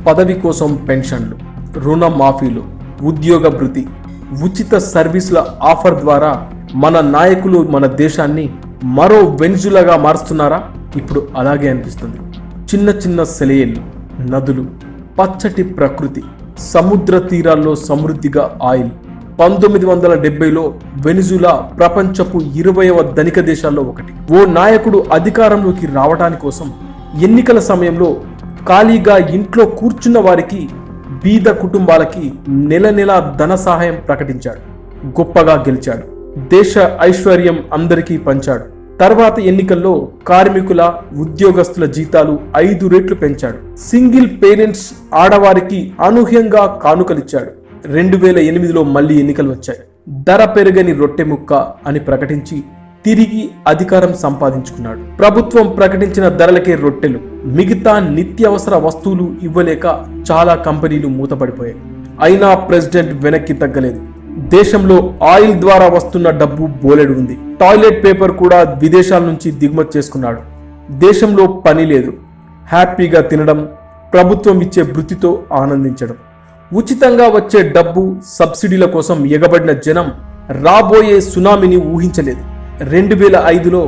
పదవి కోసం పెన్షన్లు, రుణ మాఫీలు, ఉద్యోగ భృతి, ఉచిత సర్వీసుల ఆఫర్ ద్వారా మన నాయకులు మన దేశాన్ని మరో వెనిజులాగా మారుస్తున్నారా? ఇప్పుడు అలాగే అనిపిస్తుంది. చిన్న చిన్న సెలయేళ్ళు, నదులు, పచ్చటి ప్రకృతి, సముద్ర తీరాల్లో సమృద్ధిగా ఆయిల్. 1970లో వెనిజులా ప్రపంచపు 20వ ధనిక దేశాల్లో ఒకటి. ఓ నాయకుడు అధికారంలోకి రావడానికి కోసం ఎన్నికల సమయంలో ఖాళీగా ఇంట్లో కూర్చున్న వారికి, బీద కుటుంబాలకి నెల నెల ధన సహాయం ప్రకటించాడు. గొప్పగా గెలిచాడు. దేశ ఐశ్వర్యం అందరికీ పంచాడు. తర్వాత ఎన్నికల్లో కార్మికుల, ఉద్యోగస్తుల జీతాలు 5 రెట్లు పెంచాడు. సింగిల్ పేరెంట్స్ ఆడవారికి అనూహ్యంగా కానుకలిచ్చాడు. 2008లో మళ్లీ ఎన్నికలు వచ్చాయి. ధర పెరగని రొట్టె ముక్క అని ప్రకటించి తిరిగి అధికారం సంపాదించుకున్నాడు. ప్రభుత్వం ప్రకటించిన ధరలకే రొట్టెలు, మిగతా నిత్యావసర వస్తువులు ఇవ్వలేక చాలా కంపెనీలు మూతపడిపోయాయి. అయినా ప్రెసిడెంట్ వెనక్కి తగ్గలేదు. దేశంలో ఆయిల్ ద్వారా వస్తున్న డబ్బు బోలెడు ఉంది. టాయిలెట్ పేపర్ కూడా విదేశాల నుంచి దిగుమతి చేసుకున్నాడు. దేశంలో పని లేదు. హ్యాపీగా తినడం, ప్రభుత్వం ఇచ్చే భృతితో ఆనందించడం. ఉచితంగా వచ్చే డబ్బు, సబ్సిడీల కోసం ఎగబడిన జనం రాబోయే సునామీని ఊహించలేదు. 2005లో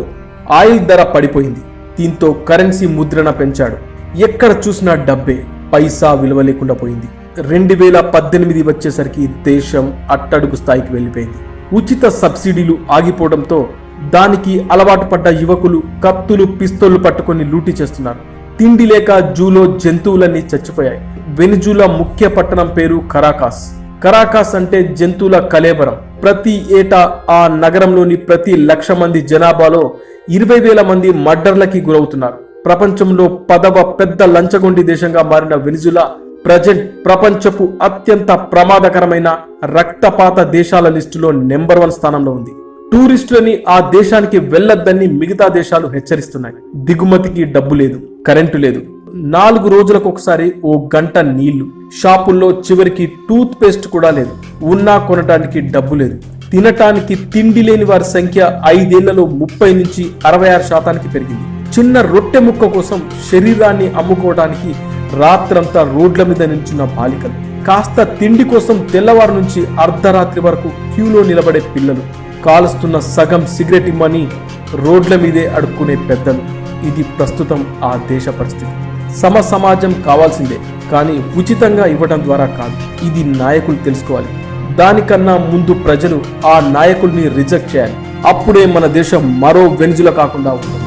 ఆయిల్ ధర పడిపోయింది. దీంతో కరెన్సీ ముద్రణ పెంచాడు. ఎక్కడ చూసినా డబ్బే, పైసా విలువ లేకుండా పోయింది. 2018 వచ్చేసరికి దేశం అట్టడుగు స్థాయికి వెళ్ళిపోయింది. ఉచిత సబ్సిడీలు ఆగిపోవడంతో దానికి అలవాటు పడ్డ యువకులు కత్తులు, పిస్తోళ్లు పట్టుకొని లూటీ చేస్తున్నారు. తిండి లేక జూలో జంతువులన్నీ చచ్చిపోయాయి. వెనిజులా ముఖ్య పట్టణం పేరు కరాకాస్. కరాకాస్ అంటే జంతువుల కలేబరం. ప్రతి ఏటా ఆ నగరంలోని ప్రతి 1,00,000 మంది జనాభాలో 20,000 మంది మర్డర్లకి గురవుతున్నారు. ప్రపంచంలో 10వ పెద్ద లంచగొండి దేశంగా మారిన వెనిజులా ప్రజెంట్ ప్రపంచపు అత్యంత ప్రమాదకరమైన రక్తపాత దేశాల లిస్టులో నెంబర్ 1 స్థానంలో ఉంది. టూరిస్టులని ఆ దేశానికి వెళ్లొద్దని మిగతా దేశాలు హెచ్చరిస్తున్నాయి. దిగుమతికి డబ్బు లేదు, కరెంటు లేదు. 4 రోజులకు ఒకసారి ఓ గంట నీళ్లు. షాపుల్లో చివరికి టూత్ పేస్ట్ కూడా లేదు. ఉన్నా కొనటానికి డబ్బు లేదు. తినటానికి తిండి లేని వారి సంఖ్య 5 ఏళ్లలో 30 నుంచి 66% పెరిగింది. చిన్న రొట్టె ముక్క కోసం శరీరాన్ని అమ్ముకోవడానికి రాత్రంతా రోడ్ల మీద నిల్చున్న బాలికలు, కాస్త తిండి కోసం తెల్లవారు నుంచి అర్ధరాత్రి వరకు క్యూలో నిలబడే పిల్లలు, కాలుస్తున్న సగం సిగరెట్ ఇమ్మని రోడ్ల మీదే అడుక్కునే పెద్దలు. ఇది ప్రస్తుతం ఆ దేశ పరిస్థితి. సమాజం కావాల్సిందే, కానీ ఉచితంగా ఇవ్వడం ద్వారా కాదు. ఇది నాయకులు తెలుసుకోవాలి. దానికన్నా ముందు ప్రజలు ఆ నాయకుల్ని రిజెక్ట్ చేయాలి. అప్పుడే మన దేశం మరో వెనిజులా కాకుండా ఉంటుంది.